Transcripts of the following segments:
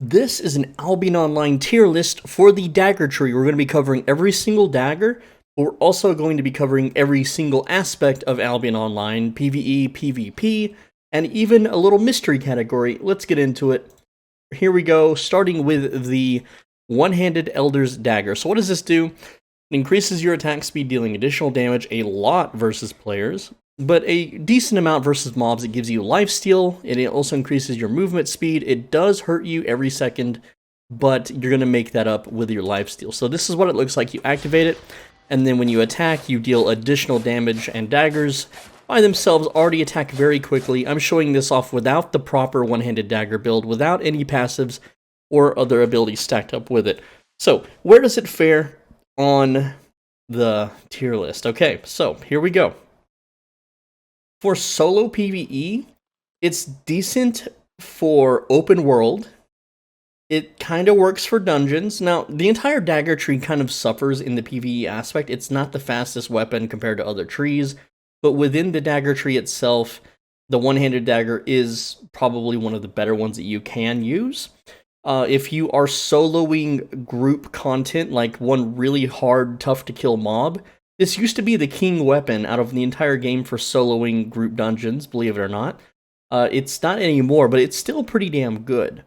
This is an Albion Online tier list for the Dagger tree. We're going to be covering every single dagger, but we're also going to be covering every single aspect of Albion Online, PvE, PvP, and even a little mystery category. Let's get into it. Here we go, starting with the One-Handed Elder's Dagger. So what does this do? It increases your attack speed, dealing additional damage a lot versus players, but a decent amount versus mobs. It gives you lifesteal, and it also increases your movement speed. It does hurt you every second, but you're going to make that up with your lifesteal. So this is what it looks like. You activate it, and then when you attack, you deal additional damage, and daggers by themselves already attack very quickly. I'm showing this off without the proper one-handed dagger build, without any passives or other abilities stacked up with it. So where does it fare on the tier list? Okay, so here we go. For solo PvE, it's decent for open world. It kind of works for dungeons. Now, the entire dagger tree kind of suffers in the PvE aspect. It's not the fastest weapon compared to other trees, but within the dagger tree itself, the one-handed dagger is probably one of the better ones that you can use. If you are soloing group content, like one really hard, tough-to-kill mob, this used to be the king weapon out of the entire game for soloing group dungeons, believe it or not. It's not anymore, but it's still pretty damn good.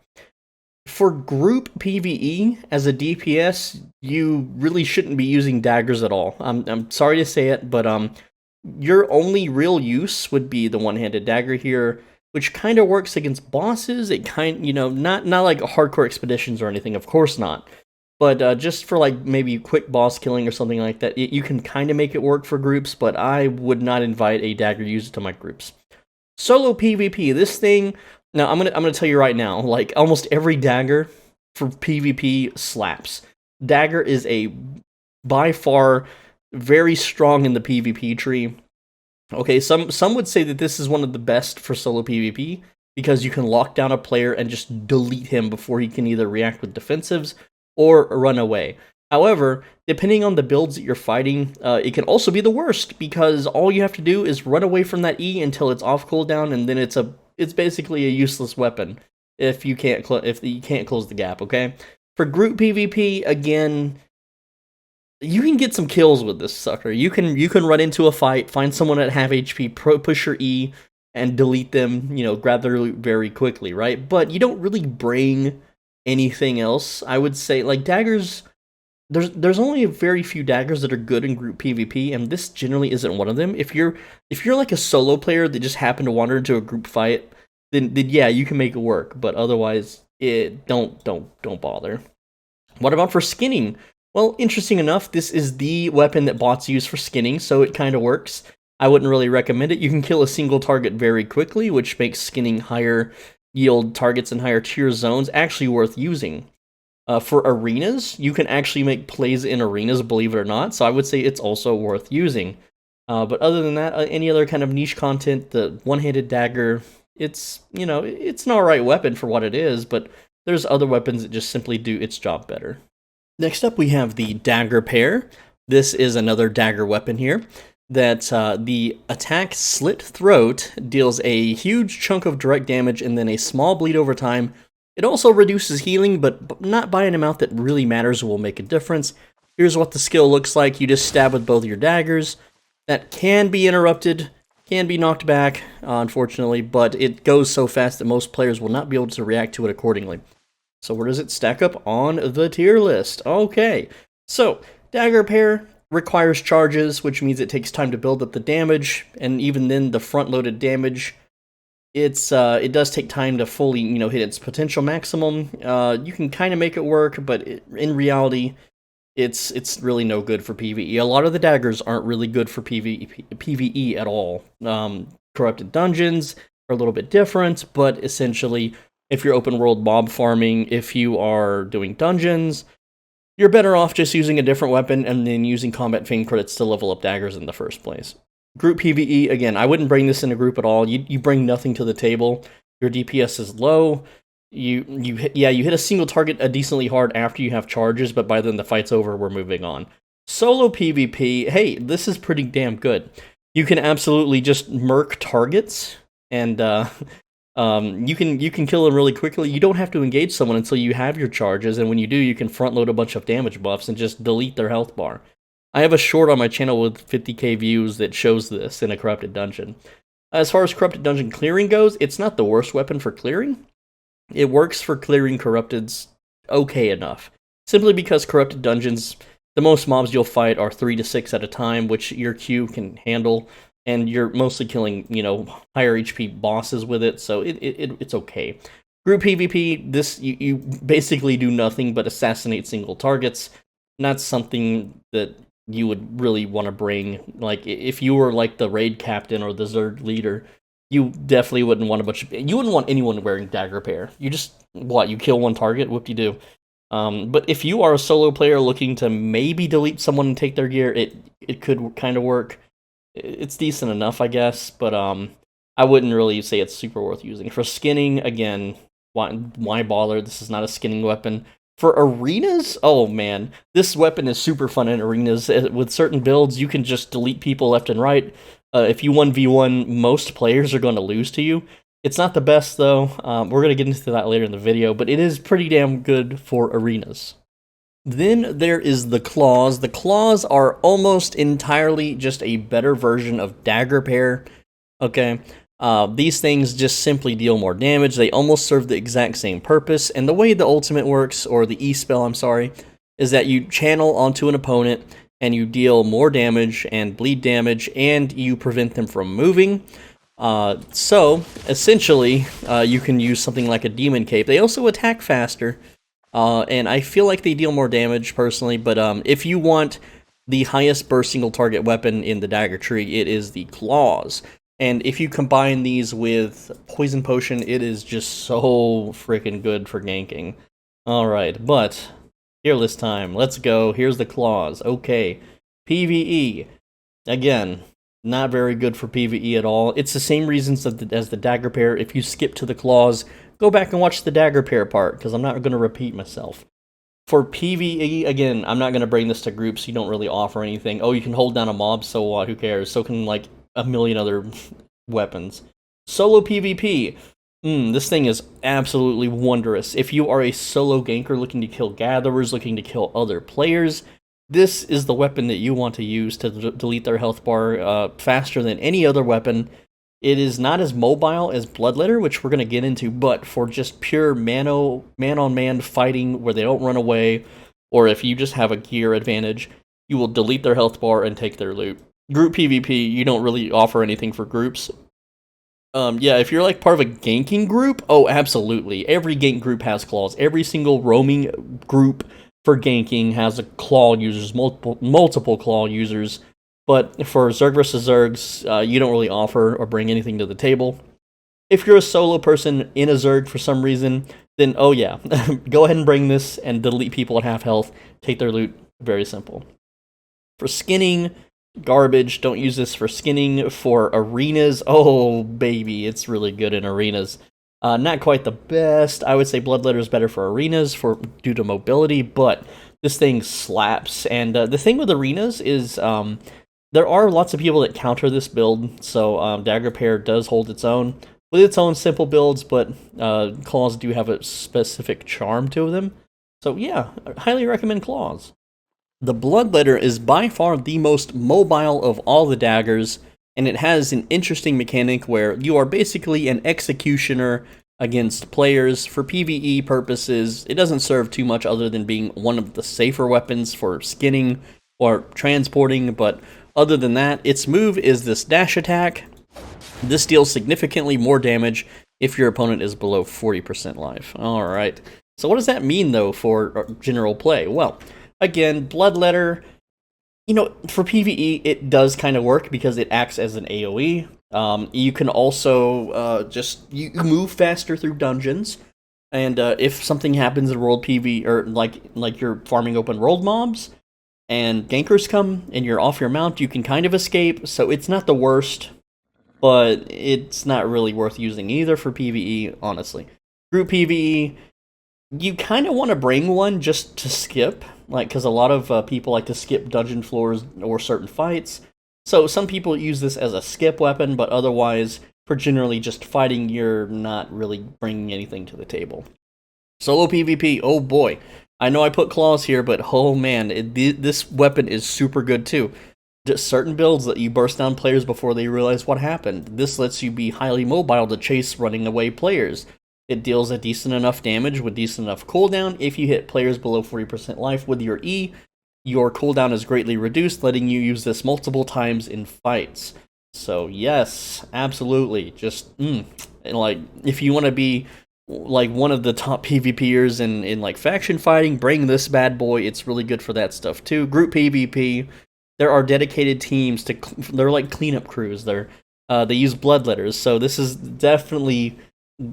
For group PvE, as a DPS, you really shouldn't be using daggers at all. I'm sorry to say it, but your only real use would be the one-handed dagger here, which kind of works against bosses. It not like hardcore expeditions or anything, of course not. But just for like maybe quick boss killing or something like that, you can kind of make it work for groups, but I would not invite a dagger user to my groups. Solo PvP, this thing, now I'm gonna tell you right now, like almost every dagger for PvP slaps. Dagger is by far very strong in the PvP tree. Okay, some would say that this is one of the best for solo PvP because you can lock down a player and just delete him before he can either react with defensives or run away. However, depending on the builds that you're fighting, it can also be the worst because all you have to do is run away from that E until it's off cooldown, and then it's basically a useless weapon if you can't close the gap. Okay, for group PvP, again, you can get some kills with this sucker. You can run into a fight, find someone at half HP, push your E, and delete them. Grab their loot very quickly, right? But you don't really bring anything else. I would say, like, daggers, there's only a very few daggers that are good in group PvP, and this generally isn't one of them. If you're like a solo player that just happened to wander into a group fight, then yeah, you can make it work. But otherwise, don't bother. What about for skinning? Well, interesting enough, this is the weapon that bots use for skinning, so it kind of works. I wouldn't really recommend it. You can kill a single target very quickly, which makes skinning higher yield targets in higher tier zones actually worth using. For arenas, you can actually make plays in arenas, believe it or not, so I would say it's also worth using. But other than that, any other kind of niche content, the one-handed dagger, it's an alright weapon for what it is, but there's other weapons that just simply do its job better. Next up, we have the Dagger Pair. This is another dagger weapon here that the attack Slit Throat deals a huge chunk of direct damage and then a small bleed over time. It also reduces healing, but not by an amount that really matters or will make a difference. Here's what the skill looks like. You just stab with both your daggers. That can be interrupted, can be knocked back, unfortunately, but it goes so fast that most players will not be able to react to it accordingly. So where does it stack up on the tier list? Okay, so Dagger Pair requires charges, which means it takes time to build up the damage, and even then the front-loaded damage, it does take time to fully hit its potential maximum. You can kind of make it work, but in reality, it's really no good for PvE. A lot of the daggers aren't really good for PvE at all. Corrupted dungeons are a little bit different, but essentially, if you're open world mob farming, if you are doing dungeons, you're better off just using a different weapon and then using combat Fang credits to level up daggers in the first place. Group PvE, again, I wouldn't bring this in a group at all. You bring nothing to the table. Your DPS is low. You hit a single target decently hard after you have charges, but by then the fight's over, we're moving on. Solo PvP, hey, this is pretty damn good. You can absolutely just murk targets and You can kill them really quickly. You don't have to engage someone until you have your charges, and when you do, you can front load a bunch of damage buffs and just delete their health bar. I have a short on my channel with 50k views that shows this in a corrupted dungeon. As far as corrupted dungeon clearing goes, it's not the worst weapon for clearing. It works for clearing corrupteds okay enough. Simply because corrupted dungeons, the most mobs you'll fight are 3 to 6 at a time, which your queue can handle, and you're mostly killing, higher HP bosses with it, so it's okay. Group PvP, you basically do nothing but assassinate single targets. Not something that you would really want to bring. Like, if you were like the raid captain or the Zerg leader, you definitely wouldn't want you wouldn't want anyone wearing Dagger Pair. You just, you kill one target, whoop-de-doo. But if you are a solo player looking to maybe delete someone and take their gear, it could kind of work. It's decent enough, I guess, but I wouldn't really say it's super worth using. For skinning, again, why bother? This is not a skinning weapon. For arenas, oh man, this weapon is super fun in arenas. With certain builds, you can just delete people left and right. If you 1v1, most players are going to lose to you. It's not the best, though. We're going to get into that later in the video, but it is pretty damn good for arenas. Then there is the claws. The claws are almost entirely just a better version of Dagger Pair. Okay, these things just simply deal more damage. They almost serve the exact same purpose, and the way the ultimate works, or the E-spell, I'm sorry, is that you channel onto an opponent, and you deal more damage and bleed damage, and you prevent them from moving. So, essentially, you can use something like a Demon Cape. They also attack faster, and I feel like they deal more damage, personally, but if you want the highest burst single target weapon in the Dagger tree, it is the Claws. And if you combine these with Poison Potion, it is just so freaking good for ganking. Alright, but Fearless time, let's go. Here's the Claws. Okay, PvE. Again, not very good for PvE at all. It's the same reasons as the Dagger Pair. If you skip to the Claws, go back and watch the Dagger Pair part, because I'm not going to repeat myself. For PvE, again, I'm not going to bring this to groups. You don't really offer anything. Oh, you can hold down a mob, so what? Who cares? So can, like, a million other weapons. Solo PvP. This thing is absolutely wondrous. If you are a solo ganker looking to kill gatherers, looking to kill other players, this is the weapon that you want to use to delete their health bar faster than any other weapon. It is not as mobile as Bloodletter, which we're going to get into, but for just pure man-on-man fighting where they don't run away, or if you just have a gear advantage, you will delete their health bar and take their loot. Group PvP, you don't really offer anything for groups. Yeah, if you're like part of a ganking group, oh, absolutely. Every gank group has claws. Every single roaming group for ganking has a claw users, multiple claw users. But for Zerg vs. Zergs, you don't really offer or bring anything to the table. If you're a solo person in a Zerg for some reason, then oh yeah, go ahead and bring this and delete people at half health, take their loot, very simple. For skinning, garbage, don't use this for skinning. For arenas, oh baby, it's really good in arenas. Not quite the best. I would say Bloodletter is better for arenas due to mobility, but this thing slaps. And the thing with arenas is there are lots of people that counter this build, so Dagger Pair does hold its own with its own simple builds, but Claws do have a specific charm to them. So yeah, I highly recommend Claws. The Bloodletter is by far the most mobile of all the daggers, and it has an interesting mechanic where you are basically an executioner against players. For PvE purposes, it doesn't serve too much other than being one of the safer weapons for skinning or transporting, but other than that, its move is this dash attack. This deals significantly more damage if your opponent is below 40% life. Alright, so what does that mean though for general play? Well, again, Bloodletter, for PvE, it does kind of work because it acts as an AoE. You can also you move faster through dungeons, and if something happens in world PvE, or like you're farming open world mobs, and gankers come and you're off your mount, you can kind of escape, so it's not the worst, but it's not really worth using either for PvE, honestly. Group PvE, you kind of want to bring one just to skip, because a lot of people like to skip dungeon floors or certain fights. So some people use this as a skip weapon, but otherwise, For generally just fighting, you're not really bringing anything to the table. Solo PvP, oh boy. I know I put claws here, but oh man, this weapon is super good too. Just certain builds let you burst down players before they realize what happened. This lets you be highly mobile to chase running away players. It deals a decent enough damage with decent enough cooldown. If you hit players below 40% life with your E, your cooldown is greatly reduced, letting you use this multiple times in fights. So yes, absolutely. Just, like, if you want to be like one of the top PvPers in like faction fighting, bring this bad boy. It's really good for that stuff too. Group PvP, there are dedicated teams to, they're like cleanup crews. They use bloodletters, so this is definitely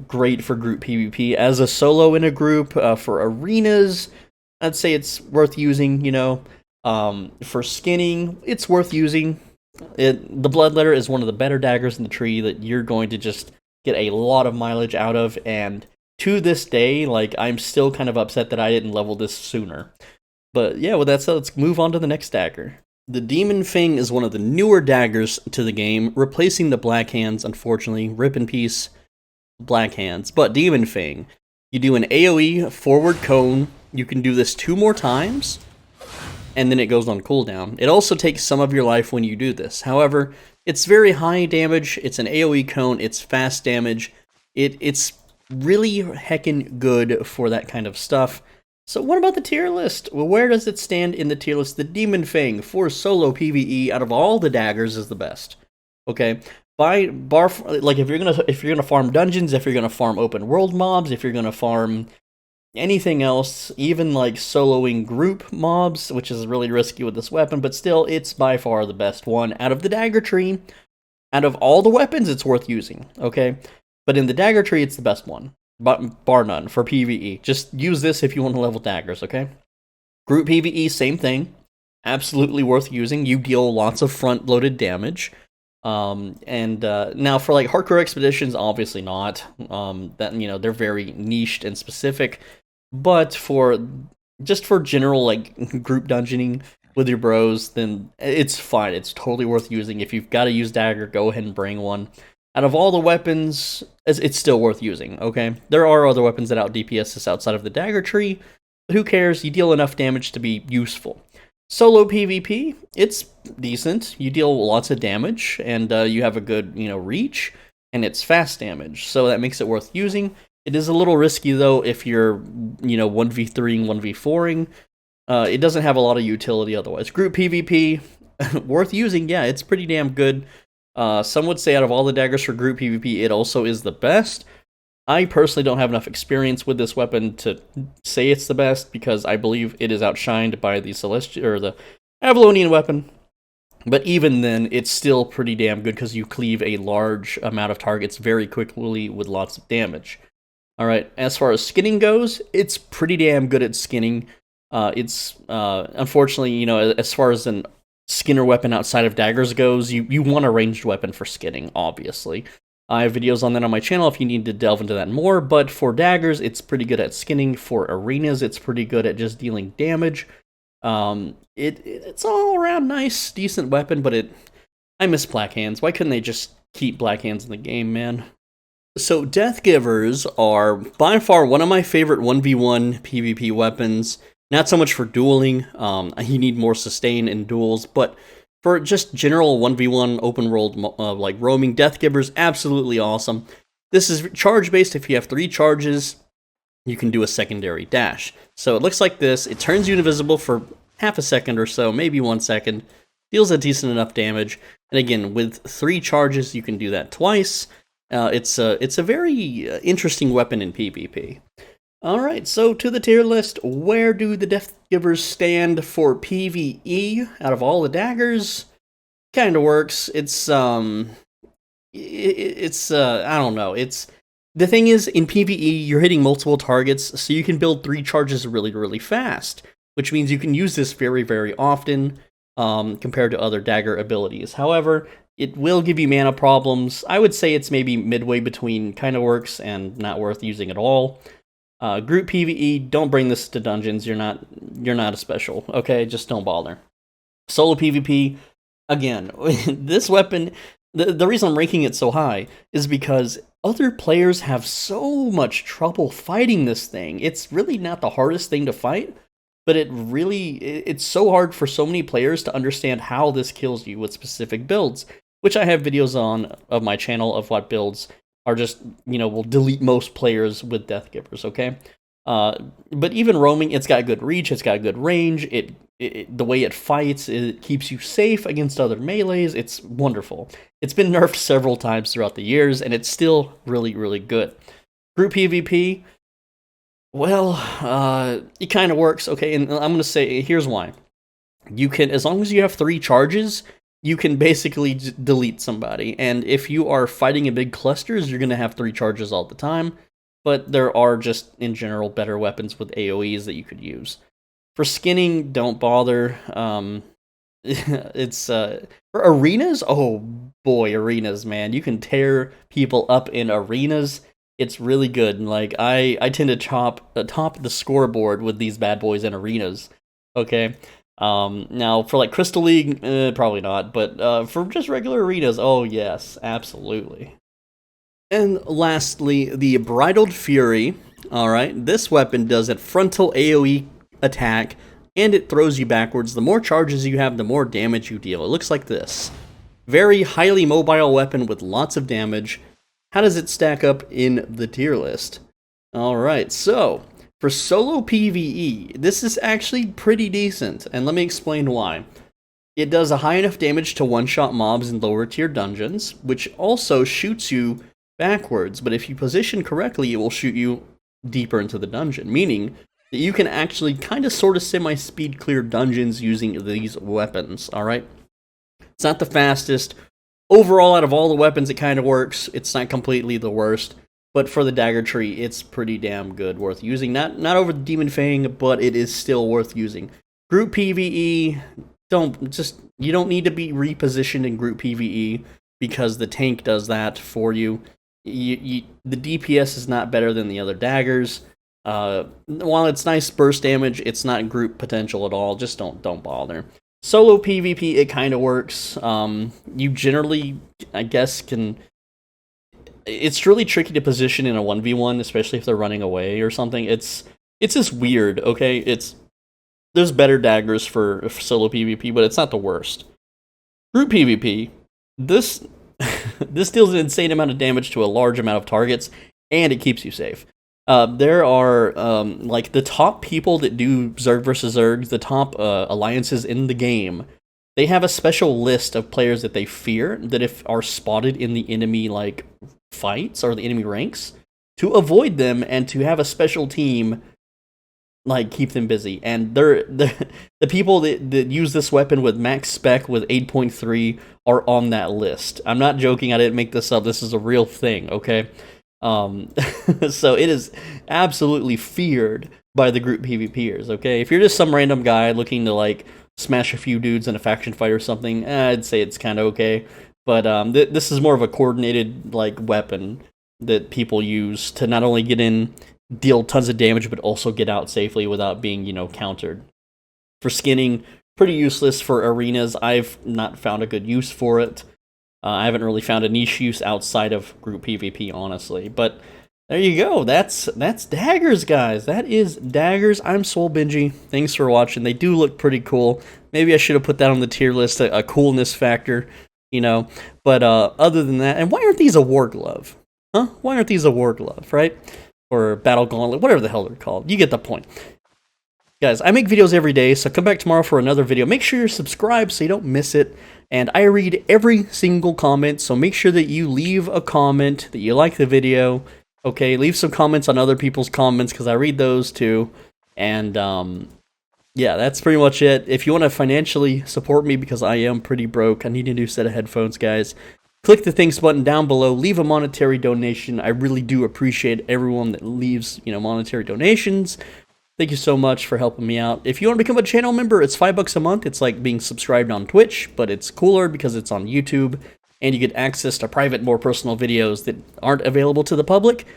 great for group PvP. As a solo in a group, for arenas, I'd say it's worth using, you know. For skinning, it's worth using. The bloodletter is one of the better daggers in the tree that you're going to just get a lot of mileage out of, and to this day, like, I'm still kind of upset that I didn't level this sooner. But yeah, with that said, let's move on to the next dagger. The Demon Fang is one of the newer daggers to the game, replacing the Black Hands, unfortunately. Rip in peace, Black Hands. But Demon Fang, you do an AoE forward cone. You can do this 2 more times, and then it goes on cooldown. It also takes some of your life when you do this. However, it's very high damage. It's an AoE cone. It's fast damage. It's really heckin' good for that kind of stuff. So what about the tier list? Well, where does it stand in the tier list? The Demon Fang for solo PvE out of all the daggers is the best. Okay, like if you're gonna farm dungeons, if you're gonna farm open world mobs, if you're gonna farm anything else, even like soloing group mobs, which is really risky with this weapon, but still, it's by far the best one out of the dagger tree. Out of all the weapons, it's worth using. Okay, but in the dagger tree, it's the best one. Bar none for PvE. Just use this if you want to level daggers, okay? Group PvE, same thing. Absolutely worth using. You deal lots of front-loaded damage. Now for like hardcore expeditions, obviously not. That, you know, they're very niched and specific. But for general like group dungeoning with your bros, then it's fine. It's totally worth using. If you've got to use dagger, go ahead and bring one. Out of all the weapons, it's still worth using, okay? There are other weapons that out DPS this outside of the dagger tree, but who cares? You deal enough damage to be useful. Solo PvP, it's decent. You deal lots of damage, and you have a good, you know, reach, and it's fast damage, so that makes it worth using. It is a little risky, though, if you're, you know, 1v3ing, 1v4ing. It doesn't have a lot of utility otherwise. Group PvP, worth using, yeah, it's pretty damn good. Some would say out of all the daggers for group PvP, it also is the best. I personally don't have enough experience with this weapon to say it's the best, because I believe it is outshined by the the Avalonian weapon. But even then, it's still pretty damn good, because you cleave a large amount of targets very quickly with lots of damage. Alright, as far as skinning goes, it's pretty damn good at skinning. Unfortunately, you know, as far as an skinner weapon outside of daggers goes, you want a ranged weapon for skinning, obviously. I have videos on that on my channel if you need to delve into that more, but for daggers, it's pretty good at skinning. For arenas, it's pretty good at just dealing damage. It's all around nice, decent weapon, but I miss Black Hands. Why couldn't they just keep Black Hands in the game, man? So Death Givers are by far one of my favorite 1v1 PvP weapons. Not so much for dueling, you need more sustain in duels, but for just general 1v1 open world like roaming, Death Givers, absolutely awesome. This is charge-based. If you have 3 charges, you can do a secondary dash. So it looks like this. It turns you invisible for half a second or so, maybe 1 second, deals a decent enough damage, and again, with 3 charges, you can do that twice. It's a very interesting weapon in PvP. Alright, so to the tier list, where do the Death Givers stand for PvE out of all the daggers? Kinda works. I don't know, the thing is, in PvE, you're hitting multiple targets, so you can build 3 charges really, really fast, which means you can use this very, very often, compared to other dagger abilities. However, it will give you mana problems. I would say it's maybe midway between kinda works and not worth using at all. Group PvE, don't bring this to dungeons. You're not a special, okay? Just don't bother. Solo PvP, again, this weapon, The reason I'm ranking it so high is because other players have so much trouble fighting this thing. It's really not the hardest thing to fight, but it's so hard for so many players to understand how this kills you with specific builds, which I have videos on of my channel of what builds are just, will delete most players with Death Givers, okay? But even roaming, it's got good reach, it's got good range, the way it fights, it keeps you safe against other melees, it's wonderful. It's been nerfed several times throughout the years, and it's still really, really good. Group PvP, well, it kind of works, okay, and I'm going to say, here's why. You can, as long as you have 3 charges, you can basically delete somebody, and if you are fighting in big clusters, you're going to have 3 charges all the time, but there are just, in general, better weapons with AoEs that you could use. For skinning, don't bother. It's, for arenas, oh boy, arenas, man. You can tear people up in arenas. It's really good. Like, I tend to top the scoreboard with these bad boys in arenas, okay? Now, for like Crystal League, probably not, but for just regular arenas, oh yes, absolutely. And lastly, the Bridled Fury. Alright, this weapon does a frontal AoE attack, and it throws you backwards. The more charges you have, the more damage you deal. It looks like this. Very highly mobile weapon with lots of damage. How does it stack up in the tier list? Alright, so for solo PvE, this is actually pretty decent, and let me explain why. It does a high enough damage to one-shot mobs in lower tier dungeons, which also shoots you backwards, but if you position correctly, it will shoot you deeper into the dungeon, meaning that you can actually kind of sort of semi-speed clear dungeons using these weapons, alright? It's not the fastest. Overall, out of all the weapons, it kind of works. It's not completely the worst, but for the Dagger tree, it's pretty damn good, worth using. Not over the Demon Fang, but it is still worth using. Group PvE, you don't need to be repositioned in group PvE, because the tank does that for you. The DPS is not better than the other daggers. While it's nice burst damage, it's not group potential at all. Just don't bother. Solo PvP, it kind of works. You generally, I guess, can... It's really tricky to position in a 1v1, especially if they're running away or something. It's just weird, okay? There's better daggers for solo PvP, but it's not the worst. Group PvP, this deals an insane amount of damage to a large amount of targets, and it keeps you safe. There are, like, the top people that do Zerg vs. Zergs, the top alliances in the game, they have a special list of players that they fear, that if are spotted in the enemy, like, fights, or the enemy ranks, to avoid them, and to have a special team, like, keep them busy. And the people that use this weapon with max spec with 8.3 are on that list. I'm not joking, I didn't make this up, this is a real thing, okay? So it is absolutely feared by the group PvPers, okay? If you're just some random guy looking to, like, smash a few dudes in a faction fight or something, I'd say it's kind of okay. But this is more of a coordinated, like, weapon that people use to not only get in, deal tons of damage, but also get out safely without being, countered. For skinning, pretty useless. For arenas, I've not found a good use for it. I haven't really found a niche use outside of group PvP, honestly. But there you go. That's Daggers, guys. That is Daggers. I'm Soul Benji. Thanks for watching. They do look pretty cool. Maybe I should have put that on the tier list, a coolness factor, But other than that, and why aren't these a War Glove? Huh? Why aren't these a War Glove, right? Or Battle Gauntlet, whatever the hell they're called. You get the point. Guys, I make videos every day, so come back tomorrow for another video. Make sure you're subscribed so you don't miss it. And I read every single comment, so make sure that you leave a comment that you like the video. Okay, leave some comments on other people's comments, because I read those too. And, yeah, that's pretty much it. If you want to financially support me, because I am pretty broke, I need a new set of headphones, guys. Click the thanks button down below. Leave a monetary donation. I really do appreciate everyone that leaves, monetary donations. Thank you so much for helping me out. If you want to become a channel member, it's $5 a month. It's like being subscribed on Twitch, but it's cooler because it's on YouTube, and you get access to private, more personal videos that aren't available to the public.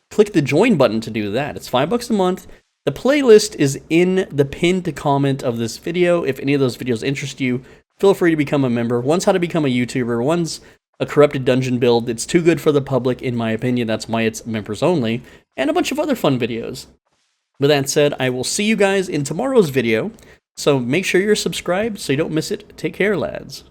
Click the join button to do that. It's $5 a month. The playlist is in the pinned comment of this video. If any of those videos interest you, feel free to become a member. One's how to become a YouTuber, one's a corrupted dungeon build. It's too good for the public, in my opinion. That's why it's members only, and a bunch of other fun videos. With that said, I will see you guys in tomorrow's video, so make sure you're subscribed so you don't miss it. Take care, lads.